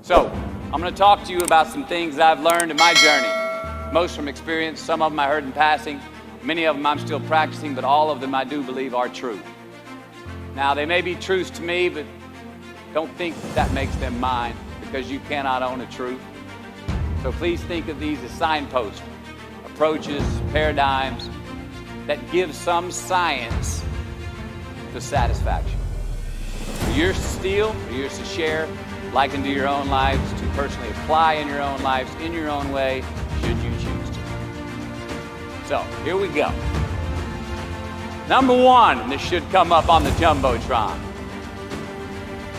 So, I'm going to talk to you about some things I've learned in my journey. Most from experience, some of them I heard in passing, many of them I'm still practicing, but all of them I do believe are true. Now, they may be truths to me, but don't think that makes them mine, because you cannot own a truth. So please think of these as signposts, approaches, paradigms that give some science to satisfaction. They're yours to steal, they're yours to share, liken to your own lives, to personally apply in your own lives, in your own way, should you choose to. So, here we go. Number one, and this should come up on the Jumbotron.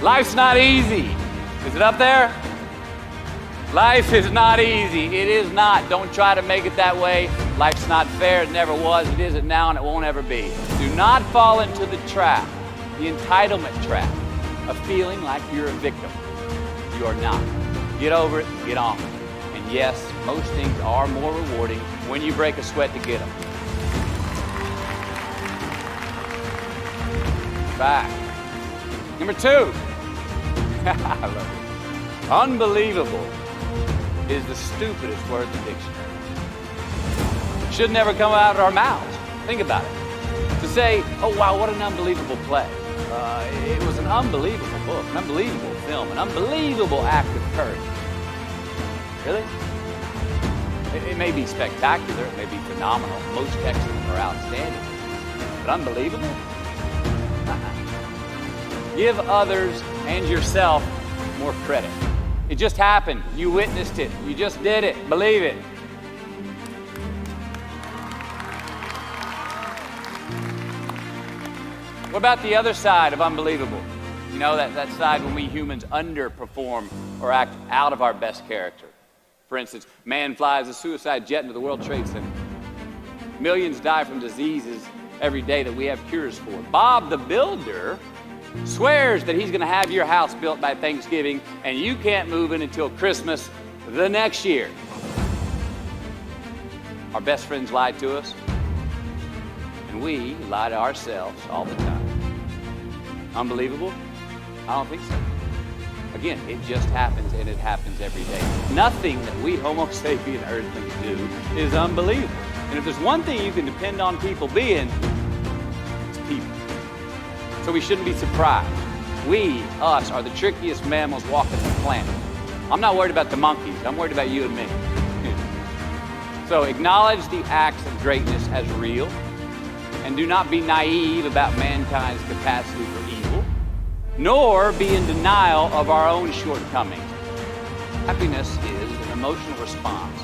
Life's not easy. Is it up there? Life is not easy. It is not. Don't try to make it that way. Life's not fair. It never was. It isn't now, and it won't ever be. Do not fall into the trap, the entitlement trap, of feeling like you're a victim. You are not. Get over it. Get on with it. And yes, most things are more rewarding when you break a sweat to get them. Back. Number two. I love it. Unbelievable is the stupidest word in the dictionary. It should never come out of our mouths. Think about it. To say, oh wow, what an unbelievable play. It was an unbelievable book, an unbelievable film, an unbelievable act of courage. Really? It may be spectacular, it may be phenomenal. Most excellent or outstanding. But unbelievable? Give others and yourself more credit. It just happened. You witnessed it. You just did it. Believe it. What about the other side of unbelievable? You know, that side when we humans underperform or act out of our best character. For instance, man flies a suicide jet into the World Trade Center. Millions die from diseases every day that we have cures for. Bob the Builder swears that he's going to have your house built by Thanksgiving, and you can't move in until Christmas the next year. Our best friends lied to us, and we lie to ourselves all the time. Unbelievable? I don't think so. Again, it just happens, and it happens every day. Nothing that we Homo sapien earthlings do is unbelievable. And if there's one thing you can depend on people being, it's people. So we shouldn't be surprised. We, us, are the trickiest mammals walking the planet. I'm not worried about the monkeys. I'm worried about you and me. So acknowledge the acts of greatness as real, and do not be naive about mankind's capacity for evil, nor be in denial of our own shortcomings. Happiness is an emotional response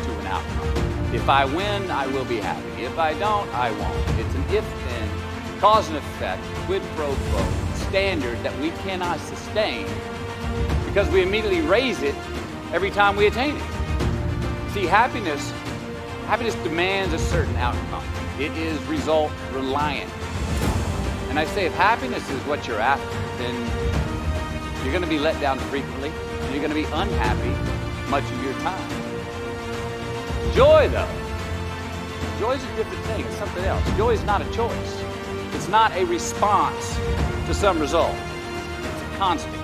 to an outcome. If I win, I will be happy. If I don't, I won't. It's an if-then, cause and effect, quid pro quo, standard that we cannot sustain because we immediately raise it every time we attain it. See, happiness demands a certain outcome. It is result reliant. And I say if happiness is what you're after, then you're going to be let down frequently, and you're going to be unhappy much of your time. Joy, though, joy is a different thing. It's something else. Joy is not a choice. It's not a response to some result. It's a constant.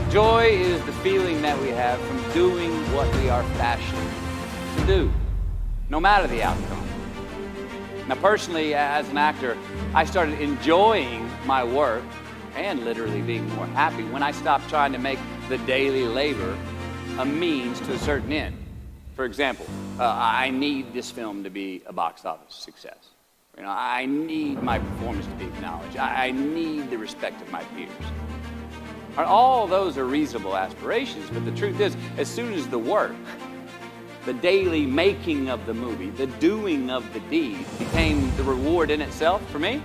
Joy is the feeling that we have from doing what we are fashioned to do, no matter the outcome. Now, personally, as an actor, I started enjoying my work and literally being more happy when I stopped trying to make the daily labor a means to a certain end. For example, I need this film to be a box office success. You know, I need my performance to be acknowledged. I need the respect of my peers. All those are reasonable aspirations, but the truth is, as soon as the work, the daily making of the movie, the doing of the deed became the reward in itself for me,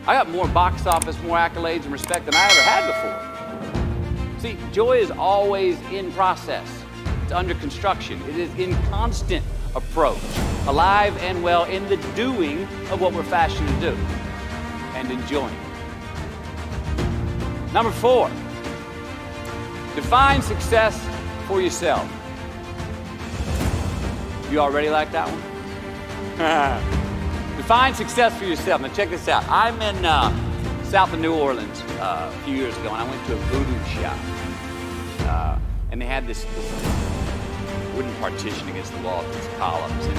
I got more box office, more accolades and respect than I ever had before. See, joy is always in process. It's under construction. It is in constant approach, alive and well in the doing of what we're fashioned to do and enjoying. Number 4, define success for yourself. You already like that one? Define success for yourself. Now check this out. I'm in south of New Orleans a few years ago, and I went to a voodoo shop. and they had this wooden partition against the wall, these columns, and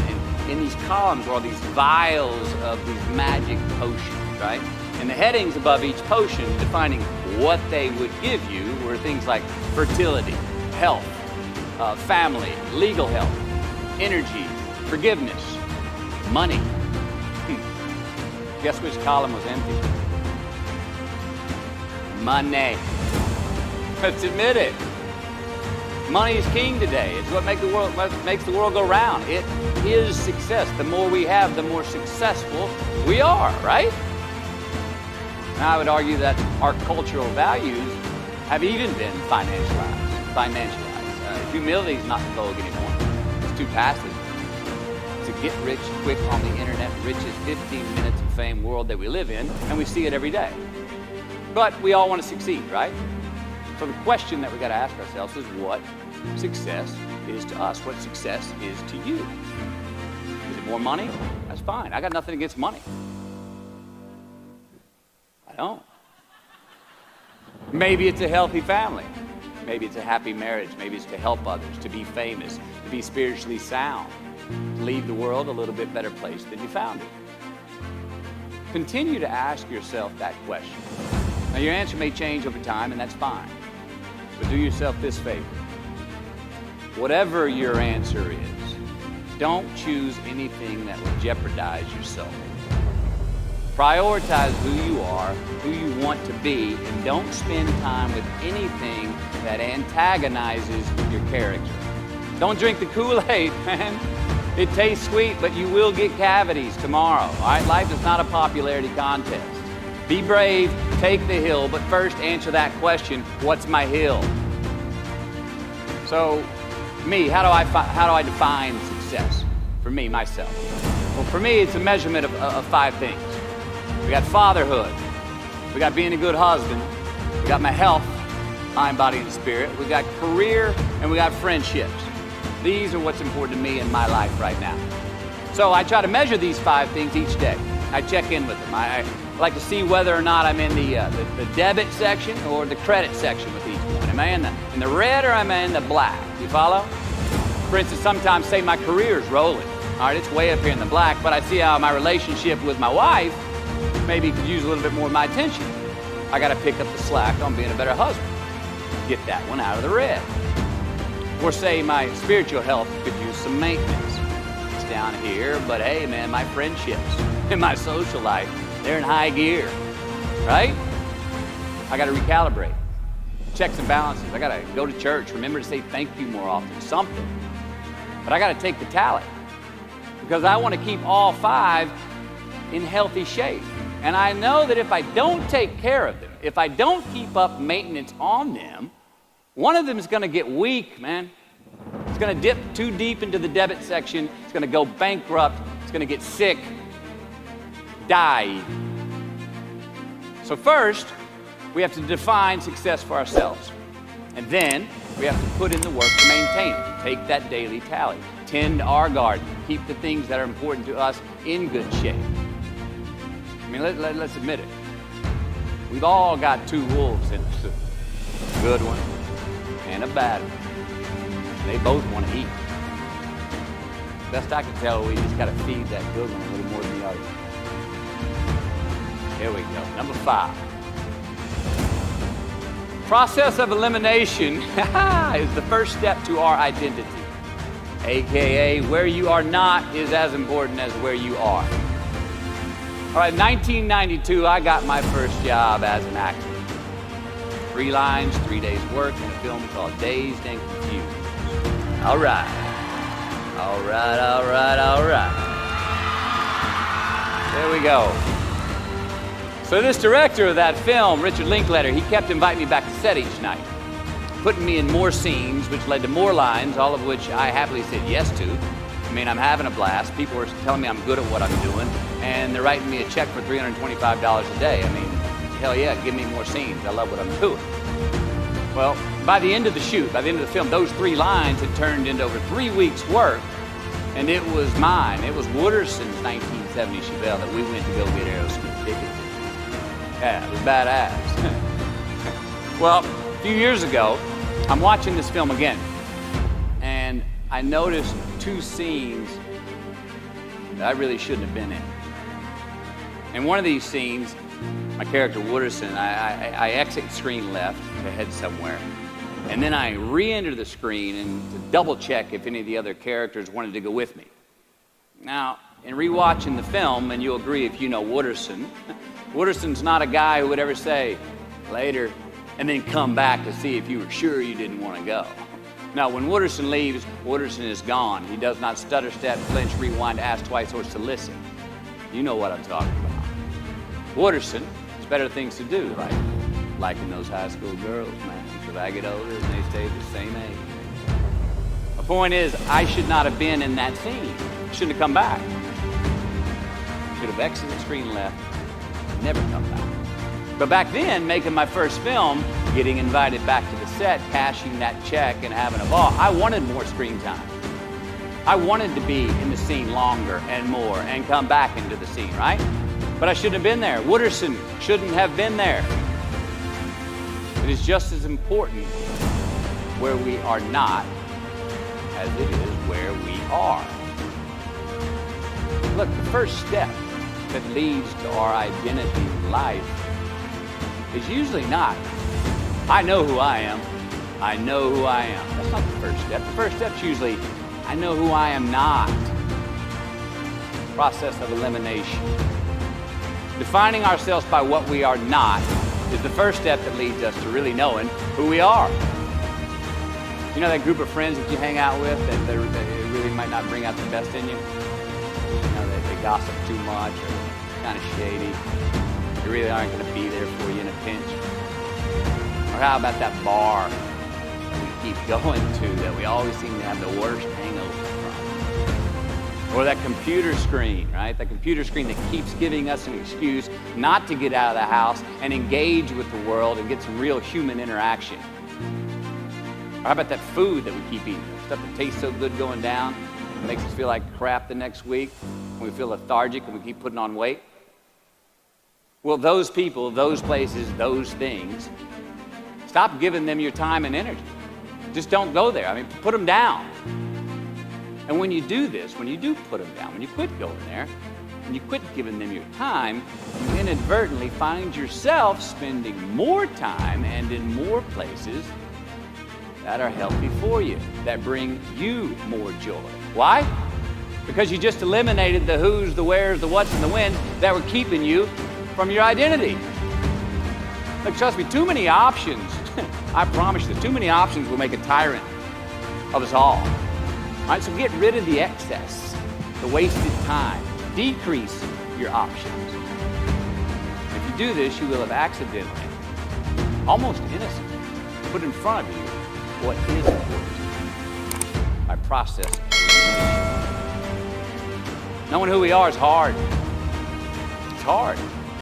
in these columns were all these vials of these magic potions, right? And the headings above each potion defining what they would give you were things like fertility, health, family, legal help, energy, forgiveness, money. Guess which column was empty? Money. Let's admit it. Money is king today. It's what makes the world go round. It is success. The more we have, the more successful we are, right? And I would argue that our cultural values have even been financialized. Humility is not the vogue anymore. It's too passive. It's a get rich quick on the internet, riches, 15 minutes of fame world that we live in, and we see it every day. But we all want to succeed, right? So the question that we got to ask ourselves is what success is to us, what success is to you. Is it more money? That's fine. I got nothing against money. I don't. Maybe it's a healthy family. Maybe it's a happy marriage. Maybe it's to help others, to be famous, to be spiritually sound, to leave the world a little bit better place than you found it. Continue to ask yourself that question. Now, your answer may change over time, and that's fine. But do yourself this favor. Whatever your answer is, don't choose anything that will jeopardize your soul. Prioritize who you are, who you want to be, and don't spend time with anything that antagonizes your character. Don't drink the Kool-Aid, man. It tastes sweet, but you will get cavities tomorrow. All right? Life is not a popularity contest. Be brave, take the hill, but first answer that question, what's my hill? So, me, how do I define success? For me, myself. Well, for me, it's a measurement of 5 things. We got fatherhood. We got being a good husband. We got my health, mind, body, and spirit. We got career, and we got friendships. These are what's important to me in my life right now. So I try to measure these 5 things each day. I check in with them. I like to see whether or not I'm in the debit section or the credit section with each one. Am I in the red or am I in the black? You follow? For instance, sometimes say my career's rolling. All right, it's way up here in the black, but I see how my relationship with my wife maybe could use a little bit more of my attention. I got to pick up the slack on being a better husband. Get that one out of the red. Or say my spiritual health could use some maintenance. It's down here, but hey, man, my friendships and my social life, they're in high gear, right? I got to recalibrate. Checks and balances. I got to go to church. Remember to say thank you more often. Something. But I got to take the tally because I want to keep all 5 in healthy shape. And I know that if I don't take care of them, if I don't keep up maintenance on them, one of them is going to get weak, man. It's going to dip too deep into the debit section. It's going to go bankrupt. It's going to get sick, die. So first, we have to define success for ourselves. And then we have to put in the work to maintain it. Take that daily tally. Tend our garden. Keep the things that are important to us in good shape. I mean, let's admit it. We've all got 2 wolves in us. A good one and a bad one. They both want to eat. Best I can tell, we just got to feed that good one a little more than the other. Here we go. Number 5. Process of elimination is the first step to our identity. AKA, where you are not is as important as where you are. All right, 1992, I got my first job as an actor. 3 lines, 3 days work in a film called Dazed and Confused. All right. All right, all right, all right. There we go. So this director of that film, Richard Linklater, he kept inviting me back to set each night, putting me in more scenes, which led to more lines, all of which I happily said yes to. I mean, I'm having a blast. People are telling me I'm good at what I'm doing, and they're writing me a check for $325 a day. I mean, hell yeah, give me more scenes. I love what I'm doing. Well, by the end of the shoot, by the end of the film, those 3 lines had turned into over 3 weeks' work, and it was mine. It was Wooderson's 1970 Chevelle that we went to go get Aerosmith tickets. Yeah, it was badass. Well, a few years ago, I'm watching this film again, and I noticed two scenes that I really shouldn't have been in. In one of these scenes, my character Wooderson, I exit screen left to head somewhere, and then I re-enter the screen and to double check if any of the other characters wanted to go with me. Now, in rewatching the film, and you'll agree if you know Wooderson, Wooderson's not a guy who would ever say, later, and then come back to see if you were sure you didn't want to go. Now, when Wooderson leaves, Wooderson is gone. He does not stutter, step, flinch, rewind, ask twice, or solicit. You know what I'm talking about. Wooderson has better things to do, like liking those high school girls, man. Because I get older and they stay the same age. My point is, I should not have been in that scene. Shouldn't have come back. Should have exited the screen left, never come back. But back then, making my first film, getting invited back to the set, cashing that check and having a ball, I wanted more screen time. I wanted to be in the scene longer and more and come back into the scene, right? But I shouldn't have been there. Wooderson shouldn't have been there. It is just as important where we are not as it is where we are. Look, the first step that leads to our identity in life is usually not, I know who I am. I know who I am. That's not the first step. The first step's usually, I know who I am not. Process of elimination. Defining ourselves by what we are not is the first step that leads us to really knowing who we are. You know that group of friends that you hang out with that they really might not bring out the best in you? You know, they gossip too much or kind of shady. They really aren't going to be there for you in a pinch. Or how about that bar that we keep going to that we always seem to have the worst hangover from? Or that computer screen, right? That computer screen that keeps giving us an excuse not to get out of the house and engage with the world and get some real human interaction. Or how about that food that we keep eating? Stuff that tastes so good going down, makes us feel like crap the next week, and we feel lethargic and we keep putting on weight. Well, those people, those places, those things, stop giving them your time and energy. Just don't go there. I mean, put them down. And when you do this, when you do put them down, when you quit going there, when you quit giving them your time, you inadvertently find yourself spending more time and in more places that are healthy for you, that bring you more joy. Why? Because you just eliminated the who's, the where's, the what's, and the when's that were keeping you from your identity. Look, trust me, too many options, I promise you, too many options will make a tyrant of us all. All right, so get rid of the excess, the wasted time. Decrease your options. If you do this, you will have accidentally, almost innocently, put in front of you what is important by process of elimination. Knowing who we are is hard. It's hard.